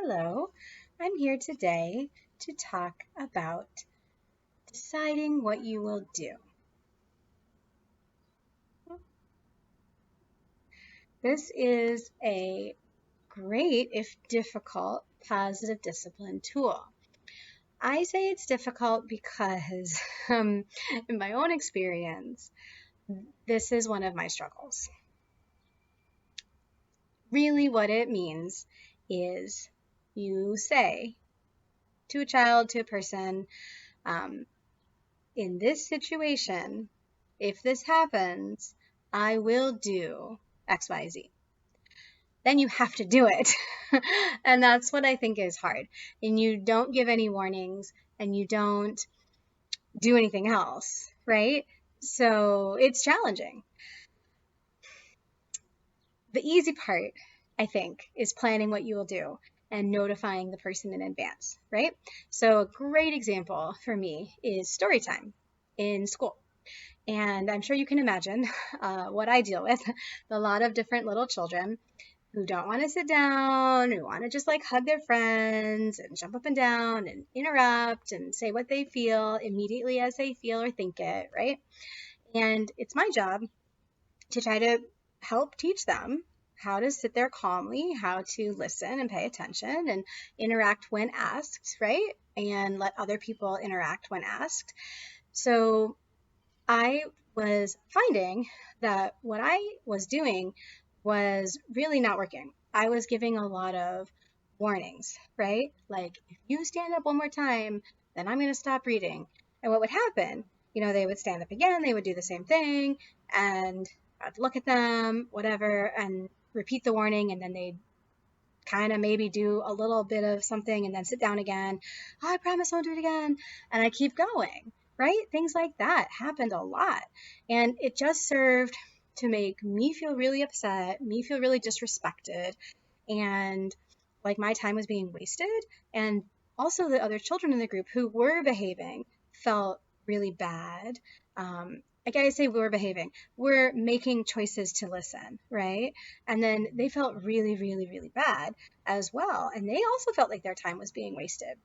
Hello, I'm here today to talk about deciding what you will do. This is a great, if difficult, positive discipline tool. I say it's difficult because, um, in my own experience, this is one of my struggles. Really, what it means is you say to a child, to a person, um, in this situation, if this happens, I will do XYZ. Then you have to do it. And that's what I think is hard. And you don't give any warnings and you don't do anything else, right? So it's challenging. The easy part, I think, is planning what you will do and notifying the person in advance, right? So a great example for me is story time in school. And I'm sure you can imagine what I deal with. A lot of different little children who don't want to sit down, who want to just like hug their friends and jump up and down and interrupt and say what they feel immediately as they feel or think it, right? And it's my job to try to help teach them how to sit there calmly, how to listen and pay attention and interact when asked, right? And let other people interact when asked. So I was finding that what I was doing was really not working. I was giving a lot of warnings, right? Like, if you stand up one more time, then I'm going to stop reading. And what would happen? They would stand up again, they would do the same thing, and I'd look at them, whatever, and repeat the warning, and then they'd kind of maybe do a little bit of something and then sit down again. Oh, I promise I won't do it again. And I keep going, right? Things like that happened a lot. And it just served to make me feel really upset, me feel really disrespected, and like my time was being wasted. And also, the other children in the group who were behaving felt really bad. I gotta say, we were behaving. We're making choices to listen, right? And then they felt really, really, really bad as well. And they also felt like their time was being wasted.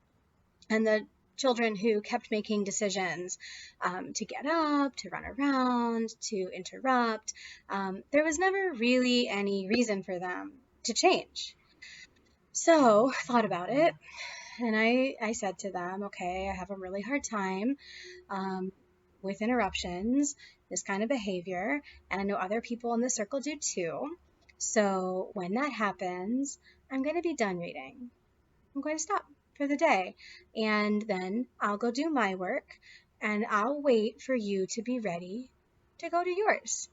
And the children who kept making decisions to get up, to run around, to interrupt, there was never really any reason for them to change. So I thought about it and I said to them, okay, I have a really hard time um, with interruptions, this kind of behavior, and I know other people in the circle do too. So when that happens, I'm going to be done reading. I'm going to stop for the day. And then I'll go do my work and I'll wait for you to be ready to go to yours.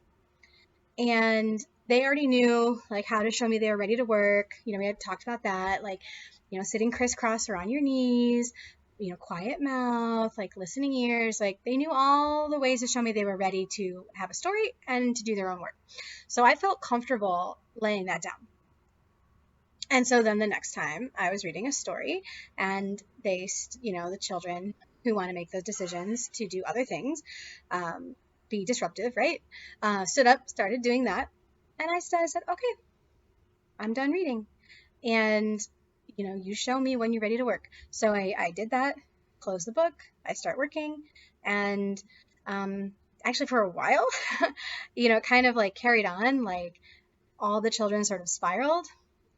And they already knew like how to show me they were ready to work. We had talked about that, like, sitting crisscross or on your knees, quiet mouth, like listening ears. Like they knew all the ways to show me they were ready to have a story and to do their own work. So I felt comfortable laying that down. And so then the next time I was reading a story and the children who want to make those decisions to do other things, be disruptive, right? Stood up, started doing that. And I said, okay, I'm done reading. And, you show me when you're ready to work. So I did that, closed the book, I start working. And actually, for a while, kind of like carried on, like all the children sort of spiraled.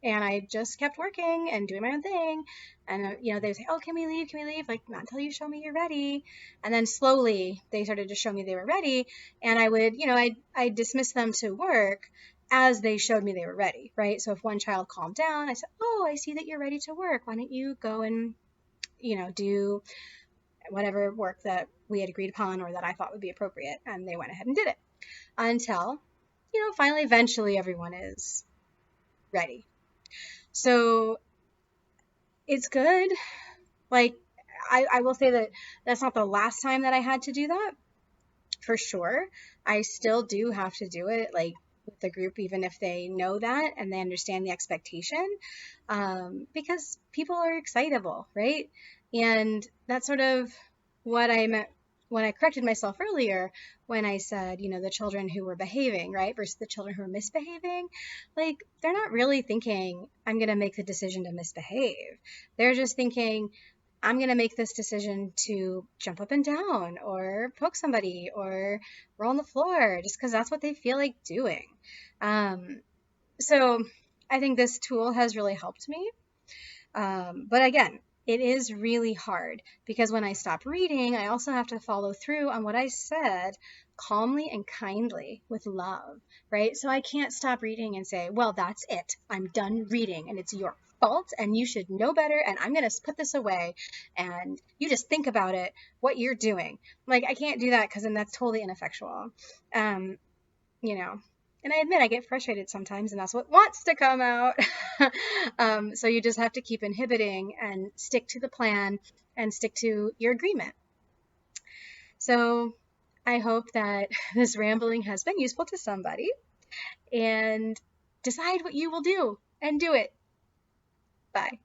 And I just kept working and doing my own thing. And, they would say, oh, can we leave? Can we leave? Like, not until you show me you're ready. And then slowly they started to show me they were ready. And I would, I dismiss them to work as they showed me they were ready, right? So if one child calmed down, I said, oh, I see that you're ready to work. Why don't you go and, do whatever work that we had agreed upon or that I thought would be appropriate. And they went ahead and did it until, finally, eventually everyone is ready. So it's good. Like, I will say that that's not the last time that I had to do that, for sure. I still do have to do it, like, with the group, even if they know that and they understand the expectation, because people are excitable, right? And that's sort of what I'm when I corrected myself earlier, when I said, the children who were behaving, right, versus the children who were misbehaving, like, they're not really thinking, I'm going to make the decision to misbehave. They're just thinking, I'm going to make this decision to jump up and down or poke somebody or roll on the floor just because that's what they feel like doing. So I think this tool has really helped me. But again, it is really hard because when I stop reading, I also have to follow through on what I said calmly and kindly with love, right? So I can't stop reading and say, well, that's it. I'm done reading and it's your fault and you should know better and I'm going to put this away and you just think about it, what you're doing. Like, I can't do that because then that's totally ineffectual. Um, you know, and I admit I get frustrated sometimes, and that's what wants to come out. So you just have to keep inhibiting and stick to the plan and stick to your agreement. So I hope that this rambling has been useful to somebody, and decide what you will do and do it. Bye.